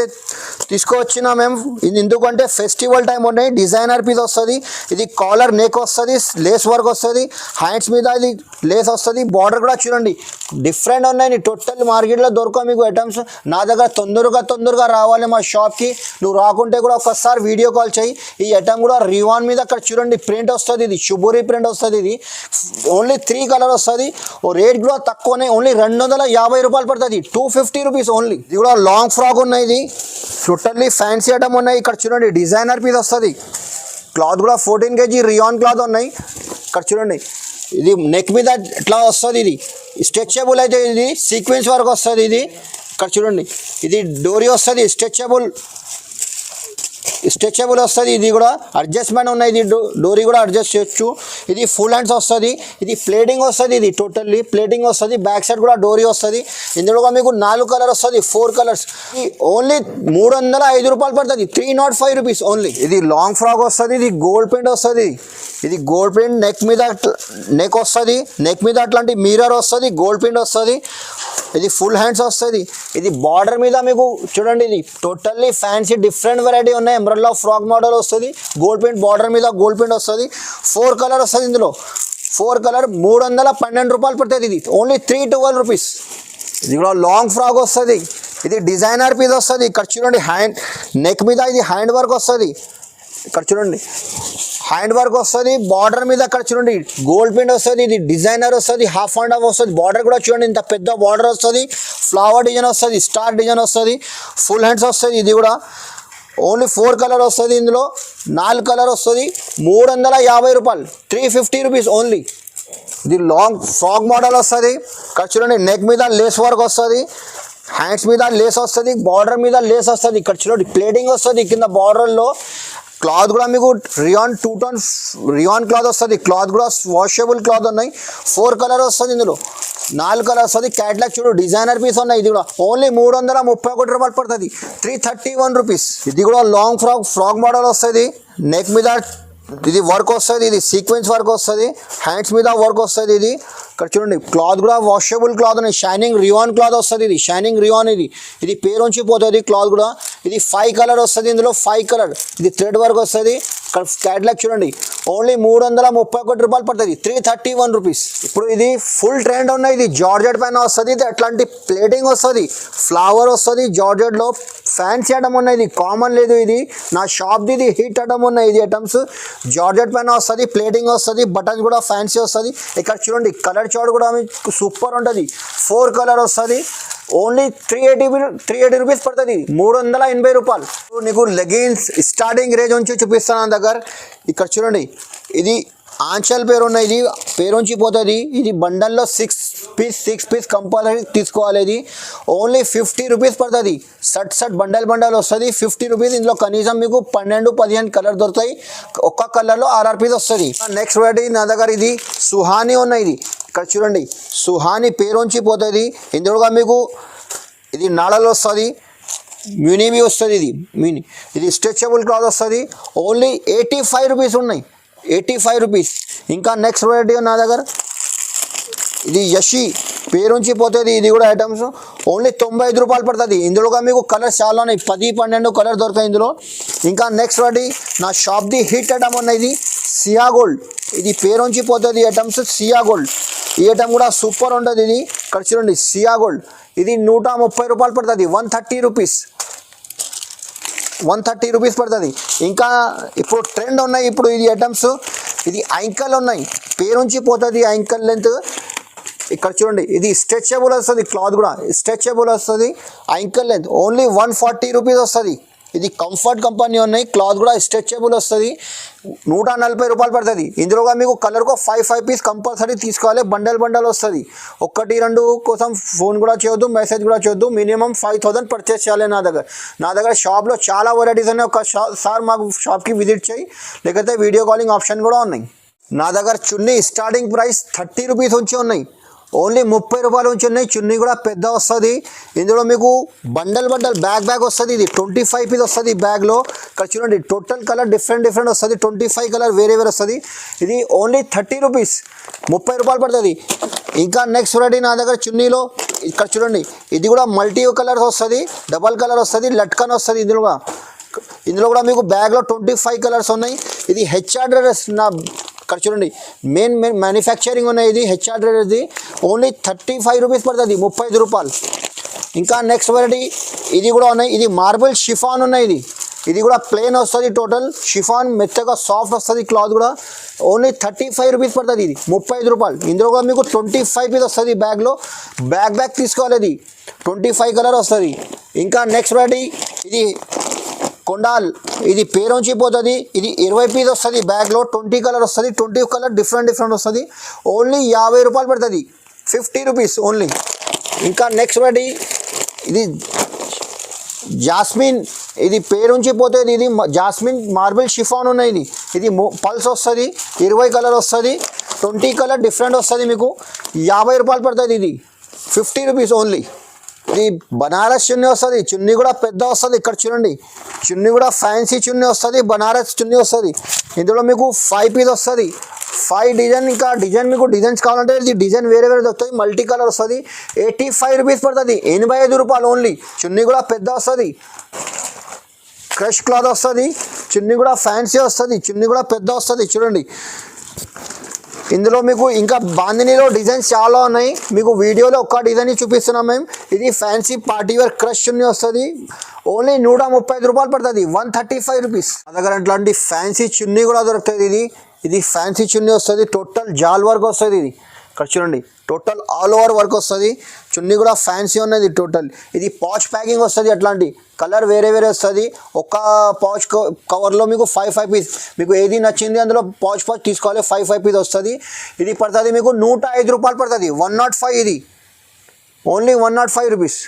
తీసుకువచ్చిన మేము. ఇది ఎందుకంటే ఫెస్టివల్ టైం ఉన్నాయి. డిజైనర్ పీస్ వస్తుంది. ఇది కాలర్ నెక్ వస్తుంది, లేస్ వర్క్ వస్తుంది, హ్యాండ్స్ మీద ఇది లేస్ వస్తుంది. బార్డర్ కూడా చూడండి డిఫరెంట్ ఉన్నాయి. టోటల్ మార్కెట్లో దొరకవు మీకు ఐటమ్స్. నా దగ్గర తొందరగా రావాలి మా షాప్కి. నువ్వు రాకుంటే కూడా ఒకసారి వీడియో కాల్ చేయి. ఈ ఐటమ్ కూడా రివాన్ మీద అక్కడ చూడండి ప్రింట్ వస్తుంది. ఇది షుబూరి ప్రింట్ వస్తుంది. ఇది ఓన్లీ 3 కలర్ వస్తుంది. రేట్ కూడా తక్కువనే, ఓన్లీ 250 రూపాయలు పడుతుంది, 250 రూపీస్ ఓన్లీ. ఇది కూడా లాంగ్ ఫ్రాక్ ఉన్నాయి. ఇది టోటల్లీ ఫ్యాన్సీ ఐటమ్ ఉన్నాయి. ఇక్కడ చూడండి డిజైనర్ పీస్ వస్తుంది. క్లాత్ కూడా 14 kg రియాన్ క్లాత్ ఉన్నాయి. ఇక్కడ చూడండి ఇది నెక్ మీద ఇట్లా వస్తుంది. ఇది స్ట్రెచబుల్ అయితే, ఇది సీక్వెన్స్ వర్క్ వస్తుంది. ఇది ఇక్కడ చూడండి ఇది డోరీ వస్తుంది, స్ట్రెచబుల్. స్ట్రెచబుల్ వస్తుంది, ఇది కూడా అడ్జస్ట్మెంట్ ఉన్నాయి, ఇది డోరీ కూడా అడ్జస్ట్ చేయొచ్చు. ఇది ఫుల్ హ్యాండ్స్ వస్తుంది, ఇది ప్లేటింగ్ వస్తుంది, ఇది టోటల్లీ ప్లేటింగ్ వస్తుంది. బ్యాక్ సైడ్ కూడా డోరీ వస్తుంది. ఇందులో మీకు 4 కలర్ వస్తుంది, 4 కలర్స్. ఇది ఓన్లీ 305 రూపాయలు పడుతుంది, 305 రూపీస్ ఓన్లీ. ఇది లాంగ్ ఫ్రాక్ వస్తుంది, ఇది గోల్డ్ ప్రింట్ వస్తుంది. ఇది గోల్డ్ ప్రింట్ నెక్ మీద నెక్ వస్తుంది, నెక్ మీద అట్లాంటి మిర్రర్ వస్తుంది, గోల్డ్ ప్రింట్ వస్తుంది. ఇది ఫుల్ హ్యాండ్స్ వస్తుంది. ఇది బార్డర్ మీద మీకు చూడండి, ఇది టోటల్లీ ఫ్యాన్సీ డిఫరెంట్ వెరైటీ ఉన్నాయి. ఎంబ్రాయిడరీ ఫ్రాక్ మోడల్ వస్తుంది, గోల్డ్ ప్రింట్ బార్డర్ మీద గోల్డ్ ప్రింట్ వస్తుంది. 4 కలర్ వస్తుంది ఇందులో, 4 కలర్ 312 రూపాయలు పడుతుంది. ఇది ఓన్లీ 312 రూపీస్. ఇది కూడా లాంగ్ ఫ్రాక్ వస్తుంది, ఇది డిజైనర్ పీస్ వస్తుంది. ఇక్కడ చూడండి హ్యాండ్ నెక్ మీద ఇది హ్యాండ్ వర్క్ వస్తుంది. ఇక్కడ చూడండి హ్యాండ్ వర్క్ వస్తుంది, బార్డర్ మీద అక్కడ చూడండి గోల్డ్ ప్రింట్ వస్తుంది. ఇది డిజైనర్ వస్తుంది, హాఫ్ అండ్ హాఫ్ వస్తుంది. బార్డర్ కూడా చూడండి ఇంత పెద్ద బార్డర్ వస్తుంది, ఫ్లవర్ డిజైన్ వస్తుంది, స్టార్ డిజైన్ వస్తుంది, ఫుల్ హ్యాండ్స్ వస్తుంది. ఇది కూడా ఓన్లీ 4 కలర్ వస్తుంది, ఇందులో 4 కలర్ వస్తుంది. 350 రూపాయలు, 350 రూపీస్ ఓన్లీ. ఇది లాంగ్ ఫ్రాక్ మోడల్ వస్తుంది. ఇక్కడ చూడండి నెక్ మీద లేస్ వర్క్ వస్తుంది, హ్యాండ్స్ మీద లేస్ వస్తుంది, బార్డర్ మీద లేస్ వస్తుంది. ఇక్కడ చూడండి ప్లేటింగ్ వస్తుంది కింద బార్డర్లో. క్లాత్ కూడా మీకు రియాన్ 2 టోన్ రియాన్ క్లాత్ వస్తుంది. క్లాత్ కూడా వాషబుల్ క్లాత్ ఉన్నాయి. 4 కలర్ వస్తుంది, ఇందులో 4 కలర్ వస్తుంది. క్యాట్లాగ్ చూడు డిజైనర్ పీస్ ఉన్నాయి. ఇది కూడా ఓన్లీ 331 రూపాయలు పడుతుంది, 331 రూపీస్. ఇది కూడా లాంగ్ ఫ్రాక్ మోడల్ వస్తుంది. నెక్ మీద ఇది వర్క్ వస్తుంది, ఇది సీక్వెన్స్ వర్క్ వస్తుంది, హ్యాండ్స్ మీద వర్క్ వస్తుంది. ఇది ఇక్కడ చూడండి క్లాత్ కూడా వాషబుల్ క్లాత్ ఉన్నాయి, షైనింగ్ రియాన్ క్లాత్ వస్తుంది. ఇది షైనింగ్ రియాన్, ఇది పేరు నుంచి పోతుంది క్లాత్ కూడా. ఇది 5 కలర్ వస్తుంది, ఇందులో 5 కలర్. ఇది థ్రెడ్ వర్క్ వస్తుంది. ఇక్కడ క్యాట్లాగ్ చూడండి ఓన్లీ 331 రూపాయలు పడుతుంది, 331 రూపీస్. ఇప్పుడు ఇది ఫుల్ ట్రెండ్ ఉన్నాయి. ఇది జార్జెట్ పైన వస్తుంది, ఇది అట్లాంటి ప్లేటింగ్ వస్తుంది, ఫ్లవర్ వస్తుంది జార్జెట్లో. ఫ్యాన్సీ ఐటమ్ ఉన్నాయి, ఇది కామన్ లేదు. ఇది నా షాప్ది, ఇది హిట్ ఐటమ్ ఉన్నాయి. ఇది ఐటమ్స్ జార్జెట్ పైన వస్తుంది, ప్లేటింగ్ వస్తుంది, బటన్స్ కూడా ఫ్యాన్సీ వస్తుంది. ఇక్కడ చూడండి కలర్ చార్ట్ కూడా మీకు సూపర్ ఉంటుంది. 4 కలర్ వస్తుంది, ఓన్లీ 380 రూపీస్ పడుతుంది, 380 రూపాయలు. నీకు లెగిన్స్ స్టార్టింగ్ రేంజ్ నుంచి చూపిస్తాను నా దగ్గర. ఇక్కడ చూడండి ఇది ఆంచల్ పేరు ఉన్నాయి, ఇది పేరు నుంచి పోతుంది. ఇది బండల్లో 6 పీస్ కంపల్సరీ తీసుకోవాలి. ఇది ఓన్లీ 50 రూపీస్ పడుతుంది. షర్ట్ బండల్ వస్తుంది, 50 రూపీస్. ఇందులో కనీసం మీకు 12-15 కలర్ దొరుకుతాయి. ఒక్క కలర్లో 6 పీస్ వస్తుంది. నెక్స్ట్ వెరైటీ నా దగ్గర ఇది సుహానీ ఉన్నాయి. ఇది ఇక్కడ చూడండి సుహానీ పేరు నుంచి పోతుంది. ఇందులో మీకు ఇది నాళాలు వస్తుంది, మ్యూనివి వస్తుంది. ఇది స్ట్రెచబుల్ క్లాత్ వస్తుంది. ఓన్లీ 85 రూపీస్ ఉన్నాయి, 85 రూపీస్. ఇంకా నెక్స్ట్ వెరైటీ నా దగ్గర ఇది యషి పేరు నుంచి పోతుంది. ఇది కూడా ఐటమ్స్ ఓన్లీ 95 రూపాయలు పడుతుంది. ఇందులో మీకు కలర్స్ చాలా ఉన్నాయి, 10-12 కలర్ దొరుకుతాయి ఇందులో. ఇంకా నెక్స్ట్ వెరైటీ నా షాప్ది హిట్ ఐటమ్ ఉన్నాయి. ఇది సియా గోల్డ్, ఇది పేరు నుంచి పోతుంది ఐటమ్స్ సియా గోల్డ్. ఈ ఐటమ్ కూడా సూపర్ ఉంటుంది. ఇది ఇక్కడ చూడండి సియా గోల్డ్, ఇది 130 రూపాయలు పడుతుంది, 130 రూపీస్, 130 రూపీస్ పడుతుంది. ఇంకా ఇప్పుడు ట్రెండ్ ఉన్నాయి ఇప్పుడు ఇది ఐటమ్స్. ఇది యాంకల్ ఉన్నాయి, పేరు నుంచి పోతుంది యాంకల్ లెంత్. ఇక్కడ చూడండి ఇది స్ట్రెచబుల్ వస్తుంది, క్లాత్ కూడా స్ట్రెచబుల్ వస్తుంది. యాంకల్ లెంత్ ఓన్లీ 140 రూపీస్ వస్తుంది. ఇది కంఫర్ట్ కంపెనీ ఉన్నాయి, క్లాత్ కూడా స్ట్రెచబుల్ వస్తుంది, 140 రూపాయలు పడుతుంది. ఇందులో మీకు కలర్కు 5 పీస్ కంపల్సరీ తీసుకోవాలి. బండల్ వస్తుంది. 1-2 కోసం ఫోన్ కూడా చేయొద్దు, మెసేజ్ కూడా చేయొద్దు. మినిమం 5000 పర్చేస్ చేయాలి. నా దగ్గర షాప్లో చాలా వెరైటీస్ ఉన్నాయి. ఒకసారి మాకు షాప్కి విజిట్ చేయి, లేకపోతే వీడియో కాలింగ్ ఆప్షన్ కూడా ఉన్నాయి. నా దగ్గర చున్నీ స్టార్టింగ్ ప్రైస్ 30 రూపీస్ నుంచి ఉన్నాయి, ఓన్లీ 30 రూపాయల నుంచి ఉన్నాయి. చున్నీ కూడా పెద్ద వస్తుంది. ఇందులో మీకు బండల్ బ్యాగ్ వస్తుంది. ఇది 25 పీస్ వస్తుంది బ్యాగ్లో. ఇక్కడ చూడండి టోటల్ కలర్ డిఫరెంట్ వస్తుంది, 25 కలర్ వేరే వస్తుంది. ఇది ఓన్లీ 30 రూపీస్, 30 రూపాయలు పడుతుంది. ఇంకా నెక్స్ట్ వెరైటీ నా దగ్గర చున్నీలో ఇక్కడ చూడండి ఇది కూడా మల్టీ కలర్స్ వస్తుంది, డబల్ కలర్ వస్తుంది, లట్కన్ వస్తుంది. ఇందులో కూడా మీకు బ్యాగ్లో 25 కలర్స్ ఉన్నాయి. ఇది హెచ్ఆర్ డ్రెస్ నా ఇక్కడ చూడండి మెయిన్ మ్యానుఫ్యాక్చరింగ్ ఉన్నాయి. ఇది హెచ్ఆర్ డ్రెస్ది ఓన్లీ 35 రూపీస్ పడుతుంది, 35 రూపాయలు. ఇంకా నెక్స్ట్ వెరైటీ ఇది కూడా ఉన్నాయి. ఇది మార్బుల్ షిఫాన్ ఉన్నాయి. ఇది కూడా ప్లెయిన్ వస్తుంది, టోటల్ షిఫాన్ మెత్తగా సాఫ్ట్ వస్తుంది. క్లాత్ కూడా ఓన్లీ 35 రూపీస్ పడుతుంది, ఇది 35 రూపాయలు. ఇందులో కూడా మీకు 25 పీస్ వస్తుంది బ్యాగ్లో. బ్యాగ్ తీసుకోవాలి, ఇది 25 కలర్ వస్తుంది. ఇంకా నెక్స్ట్ వెరైటీ ఇది కొండాల్, ఇది పేరు నుంచి పోతుంది. ఇది 20 పీస్ వస్తుంది బ్యాగ్లో, 20 కలర్ వస్తుంది, 20 కలర్ డిఫరెంట్ వస్తుంది. ఓన్లీ 50 రూపాయలు పడుతుంది, 50 రూపీస్ ఓన్లీ. ఇంకా నెక్స్ట్ వెరైటీ ఇది జాస్మిన్, ఇది పేరు నుంచి పోతుంది. ఇది జాస్మిన్ మార్బుల్ షిఫాన్ ఉన్నాయి. ఇది పల్స్ వస్తుంది, 20 కలర్ వస్తుంది, 20 కలర్ డిఫరెంట్ వస్తుంది. మీకు 50 రూపాయలు పడుతుంది. ఇది 50 రూపీస్ ఓన్లీ. ఇది బనారస్ చున్నీ వస్తుంది, చున్నీ కూడా పెద్ద వస్తుంది. ఇక్కడ చూడండి, చున్నీ కూడా ఫ్యాన్సీ చున్నీ వస్తుంది, బనారస్ చున్నీ వస్తుంది. ఇందులో మీకు 5 పీస్ వస్తుంది, 5 డిజైన్. ఇంకా డిజైన్ మీకు డిజైన్స్ కావాలంటే ఇది డిజైన్ వేరే వేరే దొరుకుతుంది. మల్టీ కలర్ వస్తుంది, 85 రూపీస్ పడుతుంది, 85 రూపాయలు ఓన్లీ. చున్నీ కూడా పెద్ద వస్తుంది, క్రష్ క్లాత్ వస్తుంది, చున్నీ కూడా ఫ్యాన్సీ వస్తుంది, చున్నీ కూడా పెద్ద వస్తుంది. చూడండి, ఇందులో మీకు ఇంకా బాందినీలో డిజైన్స్ చాలా ఉన్నాయి. మీకు వీడియోలో ఒక్క డిజైన్ చూపిస్తున్నాం మేము. ఇది ఫ్యాన్సీ పార్టీ వేర్ క్రష్ చున్నీ వస్తుంది, ఓన్లీ 135 రూపాయలు పడుతుంది, 135 రూపీస్. మా దగ్గర అట్లాంటి ఫ్యాన్సీ చున్నీ కూడా దొరుకుతుంది. ఇది ఫ్యాన్సీ చున్నీ వస్తుంది, టోటల్ జాల్ వర్క్ వస్తుంది. ఇది ఇక్కడ చూడండి, టోటల్ ఆల్ ఓవర్ వర్క్ వస్తుంది. చున్నీ కూడా ఫ్యాన్సీ ఉన్నది టోటల్. ఇది పౌచ్ ప్యాకింగ్ వస్తుంది, అట్లాంటి కలర్ వేరే వేరే వస్తుంది. ఒక పౌచ్ కవర్లో మీకు 5 పీస్, మీకు ఏది నచ్చింది అందులో పౌచ్ తీసుకోవాలి. 5 పీస్ వస్తుంది. ఇది పడుతుంది మీకు 105 రూపాయలు పడుతుంది, 105. ఇది ఓన్లీ 105 రూపీస్.